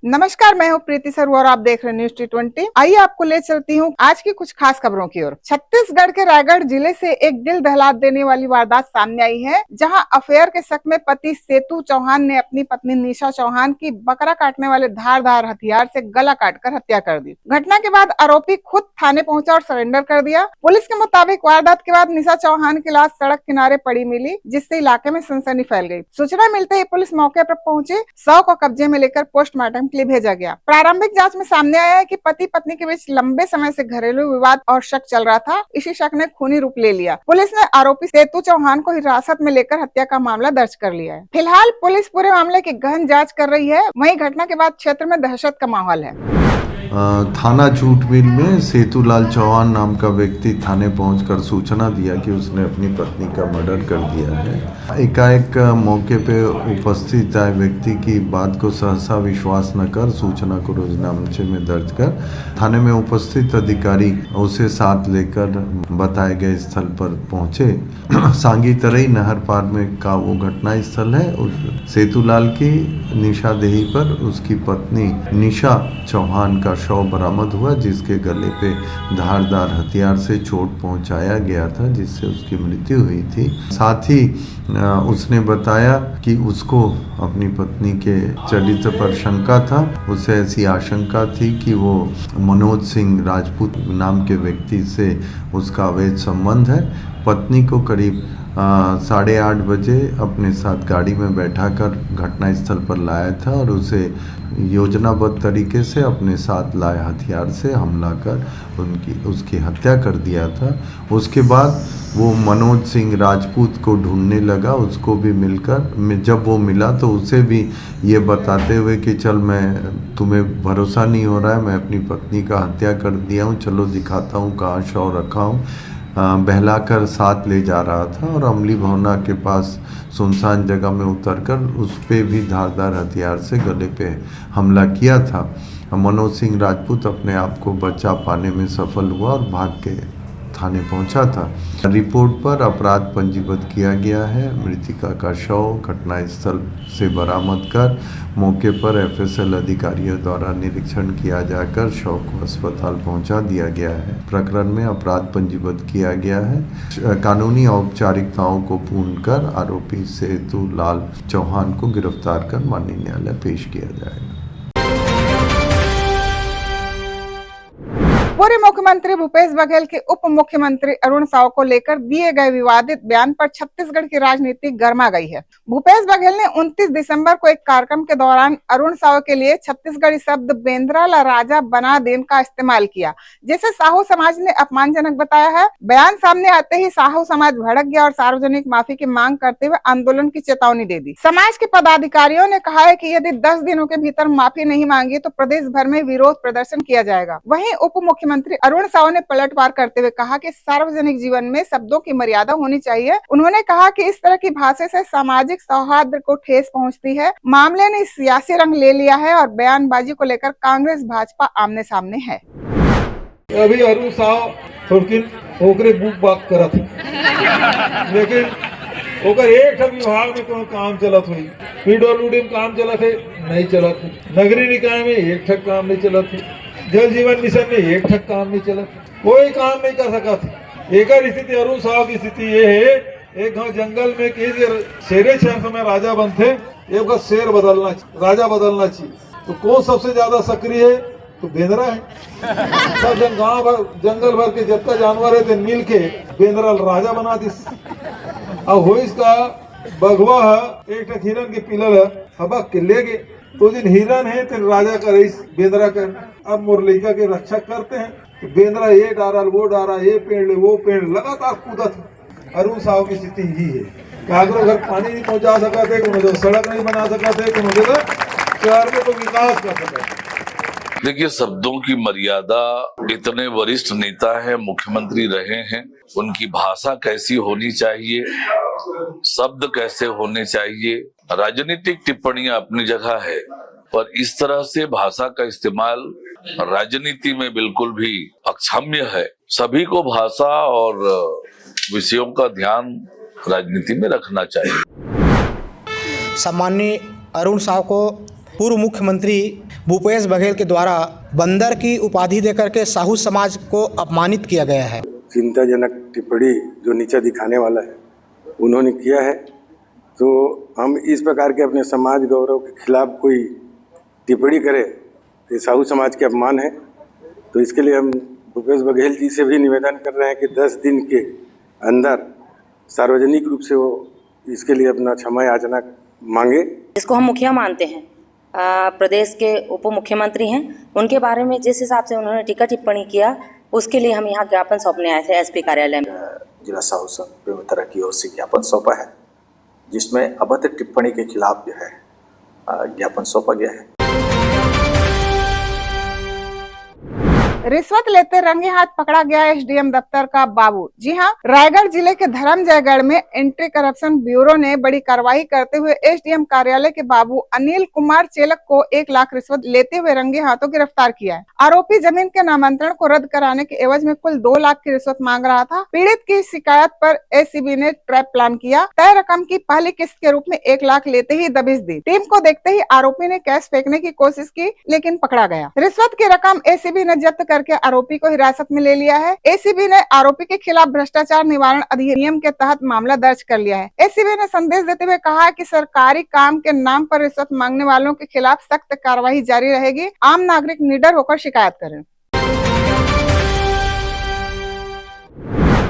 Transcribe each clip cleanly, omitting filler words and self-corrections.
नमस्कार, मैं हूँ प्रीति सर और आप देख रहे हैं न्यूज़ T20। आइए आपको ले चलती हूँ आज की कुछ खास खबरों की ओर। छत्तीसगढ़ के रायगढ़ जिले से एक दिल दहला देने वाली वारदात सामने आई है, जहां अफेयर के शक में पति सेतु चौहान ने अपनी पत्नी निशा चौहान की बकरा काटने वाले धारदार हथियार से गला काटकर हत्या कर दी। घटना के बाद आरोपी खुद थाने पहुंचा और सरेंडर कर दिया। पुलिस के मुताबिक वारदात के बाद निशा चौहान की लाश सड़क किनारे पड़ी मिली, जिससे इलाके में सनसनी फैल गई। सूचना मिलते ही पुलिस मौके पर पहुंची, शव को कब्जे में लेकर पोस्टमार्टम के लिए भेजा गया। प्रारंभिक जांच में सामने आया है कि पति पत्नी के बीच लंबे समय से घरेलू विवाद और शक चल रहा था। इसी शक ने खूनी रूप ले लिया। पुलिस ने आरोपी सेतु चौहान को हिरासत में लेकर हत्या का मामला दर्ज कर लिया है। फिलहाल पुलिस पूरे मामले की गहन जांच कर रही है। वहीं घटना के बाद क्षेत्र में दहशत का माहौल है। थाना झूठबिल में सेतुलाल चौहान नाम का व्यक्ति थाने पहुंचकर सूचना दिया कि उसने अपनी पत्नी का मर्डर कर दिया है। एकाएक मौके पे उपस्थित आए व्यक्ति की बात को सहसा विश्वास न कर सूचना को रोजनामचे में दर्ज कर थाने में उपस्थित अधिकारी उसे साथ लेकर बताए गए स्थल पर पहुंचे। सांगी तरई नहर पार में का वो घटना स्थल है। उस सेतुलाल की निशादेही पर उसकी पत्नी निशा चौहान का शव बरामद हुआ, जिसके गले पे धारदार हथियार से चोट पहुंचाया गया था, जिससे उसकी मृत्यु हुई थी। साथ ही उसने बताया कि उसको अपनी पत्नी के चरित्र पर शंका था। उसे ऐसी आशंका थी कि वो मनोज सिंह राजपूत नाम के व्यक्ति से उसका अवैध संबंध है। पत्नी को करीब 8:30 बजे अपने साथ गाड़ी में बैठाकर घटनास्थल पर लाया था और उसे योजनाबद्ध तरीके से अपने साथ लाए हथियार से हमला कर उसकी हत्या कर दिया था। उसके बाद वो मनोज सिंह राजपूत को ढूंढने लगा। उसको भी मिलकर जब वो मिला तो उसे भी ये बताते हुए कि चल, मैं तुम्हें भरोसा नहीं हो रहा है, मैं अपनी पत्नी का हत्या कर दिया हूँ, चलो दिखाता हूँ कहाँ शव रखा हूँ, बहलाकर साथ ले जा रहा था और अमली भवना के पास सुनसान जगह में उतरकर उस पे भी धारदार हथियार से गले पे हमला किया था। मनोज सिंह राजपूत अपने आप को बचा पाने में सफल हुआ और भाग के थाने पहुंचा था। रिपोर्ट पर अपराध पंजीबद्ध किया गया है। मृतिका का शव घटनास्थल से बरामद कर मौके पर एफएसएल अधिकारियों द्वारा निरीक्षण किया जाकर शव को अस्पताल पहुंचा दिया गया है। प्रकरण में अपराध पंजीबद्ध किया गया है। कानूनी औपचारिकताओं को पूर्ण कर आरोपी सेतुलाल चौहान को गिरफ्तार कर माननीय न्यायालय पेश किया जाएगा। पूर्व मुख्यमंत्री भूपेश बघेल के उप मुख्यमंत्री अरुण साव को लेकर दिए गए विवादित बयान पर छत्तीसगढ़ की राजनीति गर्मा गई है। भूपेश बघेल ने 29 दिसंबर को एक कार्यक्रम के दौरान अरुण साव के लिए छत्तीसगढ़ी शब्द बेंद्रा ला राजा बना देन का इस्तेमाल किया, जिसे साहू समाज ने अपमानजनक बताया है। बयान सामने आते ही साहू समाज भड़क गया और सार्वजनिक माफी की मांग करते हुए आंदोलन की चेतावनी दे दी। समाज के पदाधिकारियों ने कहा है कि यदि 10 दिनों के भीतर माफी नहीं मांगी तो प्रदेश भर में विरोध प्रदर्शन किया जाएगा। वहीं उप मुख्यमंत्री अरुण साव ने पलटवार करते हुए कहा कि सार्वजनिक जीवन में शब्दों की मर्यादा होनी चाहिए। उन्होंने कहा कि इस तरह की भाषा से सामाजिक सौहार्द को ठेस पहुंचती है। मामले ने सियासी रंग ले लिया है और बयानबाजी को लेकर कांग्रेस भाजपा आमने सामने है। अभी अरुण साव थोड़किन ओकरे बुक बात करत है, लेकिन ओकर एक विभाग में कोई काम चलत हुई, पीडब्ल्यूडी में काम चलत है नहीं चलत है, नगरीय निकाय में एक ठक काम नहीं चलत है, जल जीवन मिशन में एक ठक काम नहीं चलत, कोई काम नहीं कर सका थे। एक स्थिति अरुण साव की स्थिति ये है, एक गाँव जंगल में शेरे शहर समय राजा बनते, एक शेर बदलना राजा बदलना चाहिए, तो कौन सबसे ज्यादा सक्रिय है? तो बेंद्रा है। सब गाँव भर जंगल भर के जितना जानवर है मिल के बेंद्रा राजा बना दी। अब हो इसका बघवा है, एक हिरन के पिलर है, हबा किले के तो जिन हिरन है तो राजा का रईस बेंद्रा कर। अब मुरलिका के रक्षा करते हैं तो बेंद्रा ये डारा वो डारा, ये पेड़ ले वो पेड़, लगातार कूदत। अरुण साव की स्थिति ही है, कागरो घर पानी नहीं पहुंचा सका थे, कोनो सड़क नहीं बना सका थे, कोनो जगह शहर में तो विकास कर सका। देखिए, शब्दों की मर्यादा, इतने वरिष्ठ नेता है, मुख्यमंत्री रहे हैं, उनकी भाषा कैसी होनी चाहिए, शब्द कैसे होने चाहिए। राजनीतिक टिप्पणियां अपनी जगह है, पर इस तरह से भाषा का इस्तेमाल राजनीति में बिल्कुल भी अक्षम्य है। सभी को भाषा और विषयों का ध्यान राजनीति में रखना चाहिए। सम्माननीय अरुण साव को पूर्व मुख्यमंत्री भूपेश बघेल के द्वारा बंदर की उपाधि देकर के साहू समाज को अपमानित किया गया है। चिंताजनक टिप्पणी जो नीचा दिखाने वाला है उन्होंने किया है, तो हम इस प्रकार के अपने समाज गौरव के खिलाफ कोई टिप्पणी करे ये साहू समाज के अपमान है। तो इसके लिए हम भूपेश बघेल जी से भी निवेदन कर रहे हैं कि 10 दिन के अंदर सार्वजनिक रूप से वो इसके लिए अपना क्षमा याचना मांगे। इसको हम मुखिया मानते हैं, प्रदेश के उप मुख्यमंत्री हैं, उनके बारे में जिस हिसाब से उन्होंने टीका टिप्पणी किया उसके लिए हम यहाँ ज्ञापन सौंपने आए थे एसपी कार्यालय में। जिला साहू बेमेतरा की ओर से ज्ञापन सौंपा है, जिसमें अभद्र टिप्पणी के खिलाफ जो है ज्ञापन सौंपा गया है। रिश्वत लेते रंगे हाथ पकड़ा गया एसडीएम दफ्तर का बाबू। जी हां, रायगढ़ जिले के धर्मजयगढ़ में एंटी करप्शन ब्यूरो ने बड़ी कार्रवाई करते हुए एसडीएम कार्यालय के बाबू अनिल कुमार चेलक को 1 लाख रिश्वत लेते हुए रंगे हाथों गिरफ्तार किया है। आरोपी जमीन के नामांतरण को रद्द कराने के एवज में कुल 2 लाख की रिश्वत मांग रहा था। पीड़ित की शिकायत पर एसीबी ने ट्रैप प्लान किया। तय रकम की पहली किस्त के रूप में 1 लाख लेते ही दबिश दी। टीम को देखते ही आरोपी ने कैश फेंकने की कोशिश की, लेकिन पकड़ा गया। रिश्वत की रकम एसीबी ने जब्त करके आरोपी को हिरासत में ले लिया है। एसीबी ने आरोपी के खिलाफ भ्रष्टाचार निवारण अधिनियम के तहत मामला दर्ज कर लिया है। एसीबी ने संदेश देते हुए कहा है कि सरकारी काम के नाम पर रिश्वत मांगने वालों के खिलाफ सख्त कार्रवाई जारी रहेगी। आम नागरिक निडर होकर शिकायत करें।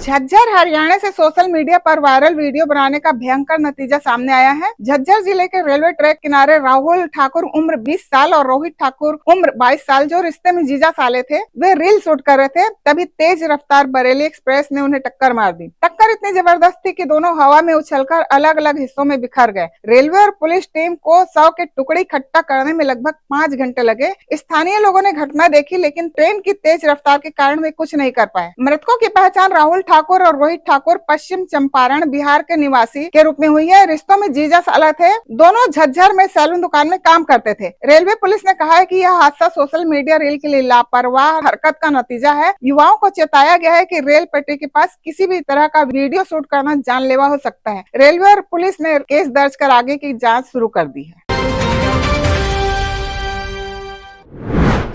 झज्जर हरियाणा से सोशल मीडिया पर वायरल वीडियो बनाने का भयंकर नतीजा सामने आया है। झज्जर जिले के रेलवे ट्रैक किनारे राहुल ठाकुर उम्र 20 साल और रोहित ठाकुर उम्र 22 साल जो रिश्ते में जीजा साले थे, वे रील शूट कर रहे थे। तभी तेज रफ्तार बरेली एक्सप्रेस ने उन्हें टक्कर मार दी। टक्कर इतनी जबरदस्त थी कि दोनों हवा में उछलकर अलग अलग हिस्सों में बिखर गए। रेलवे और पुलिस टीम को 100 के टुकड़े इकट्ठा करने में लगभग 5 घंटे लगे। स्थानीय लोगों ने घटना देखी, लेकिन ट्रेन की तेज रफ्तार के कारण वे कुछ नहीं कर पाए। मृतकों की पहचान राहुल ठाकुर और रोहित ठाकुर पश्चिम चंपारण बिहार के निवासी के रूप में हुई है। रिश्तों में जीजा साला थे। दोनों झज्जर में सैलून दुकान में काम करते थे। रेलवे पुलिस ने कहा है कि यह हादसा सोशल मीडिया रील के लिए लापरवाह हरकत का नतीजा है। युवाओं को चेताया गया है कि रेल पटरी के पास किसी भी तरह का वीडियो शूट करना जानलेवा हो सकता है। रेलवे और पुलिस ने केस दर्ज कर आगे की जाँच शुरू कर दी है।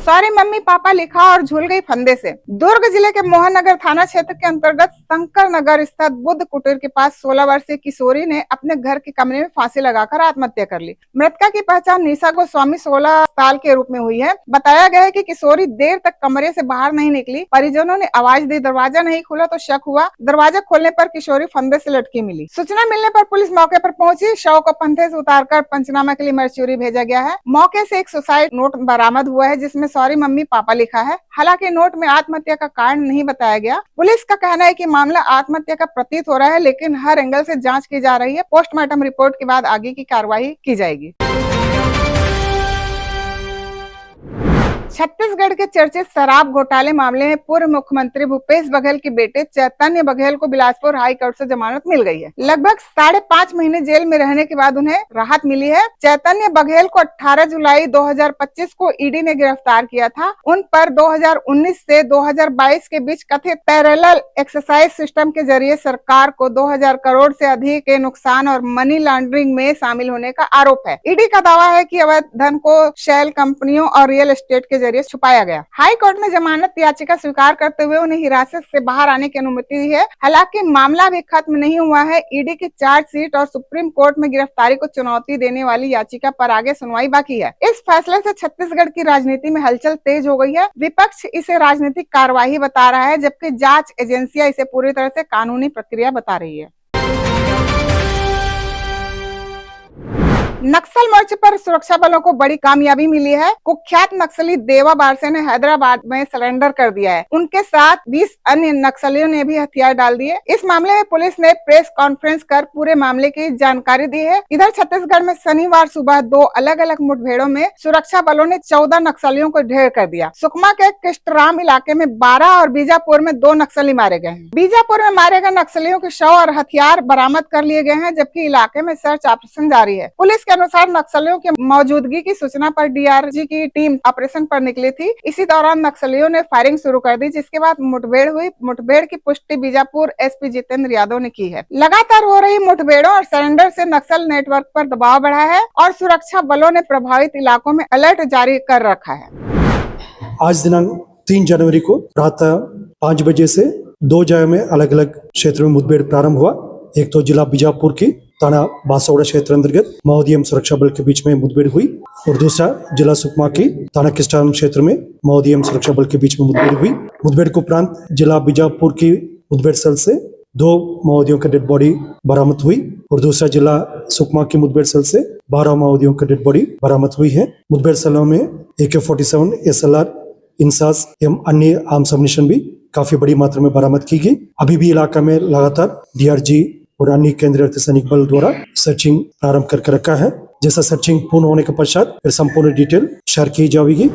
सॉरी मम्मी पापा लिखा और झूल गई फंदे से। दुर्ग जिले के मोहननगर थाना क्षेत्र के अंतर्गत शंकर नगर स्थित बुद्ध कुटीर के पास 16 वर्षीय किशोरी ने अपने घर के कमरे में फांसी लगाकर आत्महत्या कर ली। मृतका की पहचान निशा गोस्वामी 16 साल के रूप में हुई है। बताया गया है कि किशोरी देर तक कमरे से बाहर नहीं निकली। परिजनों ने आवाज दी, दरवाजा नहीं खुला तो शक हुआ। दरवाजा खोलने पर किशोरी फंदे से लटकी मिली। सूचना मिलने पर पुलिस मौके पर पहुंची। शव को फंदे से उतारकर पंचनामा के लिए मरचूरी भेजा गया है। मौके से एक सुसाइड नोट बरामद हुआ है, जिसमें सॉरी मम्मी पापा लिखा है। हालांकि नोट में आत्महत्या का कारण नहीं बताया गया। पुलिस का कहना है कि मामला आत्महत्या का प्रतीत हो रहा है, लेकिन हर एंगल से जांच की जा रही है। पोस्टमार्टम रिपोर्ट के बाद आगे की कार्रवाई की जाएगी। छत्तीसगढ़ के चर्चित शराब घोटाले मामले में पूर्व मुख्यमंत्री भूपेश बघेल के बेटे चैतन्य बघेल को बिलासपुर हाई कोर्ट से जमानत मिल गई है। लगभग 5.5 महीने जेल में रहने के बाद उन्हें राहत मिली है। चैतन्य बघेल को 18 जुलाई 2025 को ईडी ने गिरफ्तार किया था। उन पर 2019 से 2022 के बीच कथित पैरेलल एक्सरसाइज सिस्टम के जरिए सरकार को 2000 करोड़ से अधिक के नुकसान और मनी लॉन्ड्रिंग में शामिल होने का आरोप है। ईडी का दावा है कि अवैध धन को शेल कंपनियों और रियल एस्टेट के जरिए छुपाया गया। हाई कोर्ट ने जमानत याचिका स्वीकार करते हुए उन्हें हिरासत से बाहर आने की अनुमति दी है। हालांकि मामला भी खत्म नहीं हुआ है। ईडी की चार्जशीट और सुप्रीम कोर्ट में गिरफ्तारी को चुनौती देने वाली याचिका पर आगे सुनवाई बाकी है। इस फैसले से छत्तीसगढ़ की राजनीति में हलचल तेज हो गई है। विपक्ष इसे राजनीतिक कार्यवाही बता रहा है, जबकि जांच एजेंसियां इसे पूरी तरह से कानूनी प्रक्रिया बता रही है। नक्सल मोर्चे पर सुरक्षा बलों को बड़ी कामयाबी मिली है। कुख्यात नक्सली देवा बारसे ने हैदराबाद में सरेंडर कर दिया है। उनके साथ 20 अन्य नक्सलियों ने भी हथियार डाल दिए। इस मामले में पुलिस ने प्रेस कॉन्फ्रेंस कर पूरे मामले की जानकारी दी है। इधर छत्तीसगढ़ में शनिवार सुबह 2 अलग अलग मुठभेड़ों में सुरक्षा बलों ने 14 नक्सलियों को ढेर कर दिया। सुकमा के किस्टराम इलाके में 12 और बीजापुर में 2 नक्सली मारे गए हैं। बीजापुर में मारे गए नक्सलियों के शव और हथियार बरामद कर लिए गए हैं, जबकि इलाके में सर्च ऑपरेशन जारी है। पुलिस के अनुसार नक्सलियों की मौजूदगी की सूचना पर डीआरजी की टीम ऑपरेशन पर निकली थी। इसी दौरान नक्सलियों ने फायरिंग शुरू कर दी, जिसके बाद मुठभेड़ हुई। मुठभेड़ की पुष्टि बीजापुर एसपी जितेंद्र यादव ने की है। लगातार हो रही मुठभेड़ों और सरेंडर से नक्सल नेटवर्क पर दबाव बढ़ा है और सुरक्षा बलों ने प्रभावित इलाकों में अलर्ट जारी कर रखा है। आज दिनांक 3 जनवरी को प्रातः 5 बजे से 2 जगह में अलग अलग क्षेत्रों में मुठभेड़ प्रारंभ हुआ। एक तो जिला बीजापुर की थाना बासौड़ा क्षेत्र अंतर्गत माओवादी एवं सुरक्षा बल के बीच में मुठभेड़ हुई और दूसरा जिला सुकमा की थाना किस्टान क्षेत्र में माओवादी एवं सुरक्षा बल के बीच में मुठभेड़ हुई। मुठभेड़ के उपरांत जिला बीजापुर की मुठभेड़ सेल से 2 माओवादियों का डेड बॉडी बरामद हुई और दूसरा जिला सुकमा की मुठभेड़ सेल से 12 माओवादियों का डेड बॉडी बरामद हुई है। मुठभेड़ सेलों में AK-47, SLR, इंसास एवं अन्य आर्म्स एम्युनिशन भी काफी बड़ी मात्रा में बरामद की गई। अभी भी इलाका में लगातार DRG और अन्य केंद्रीय अर्धसैनिक बल द्वारा सर्चिंग प्रारंभ करके रखा है। जैसा सर्चिंग पूर्ण होने के पश्चात फिर संपूर्ण डिटेल शेयर की जाएगी।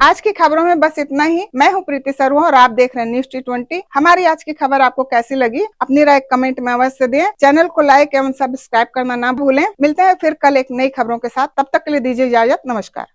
आज की खबरों में बस इतना ही। मैं हूं प्रीति सर्मा और आप देख रहे हैं न्यूज़ T20। हमारी आज की खबर आपको कैसी लगी, अपनी राय कमेंट में अवश्य दें। चैनल को लाइक एवं सब्सक्राइब करना ना भूलें। मिलते हैं फिर कल एक नई खबरों के साथ। तब तक के लिए दीजिए इजाजत। नमस्कार।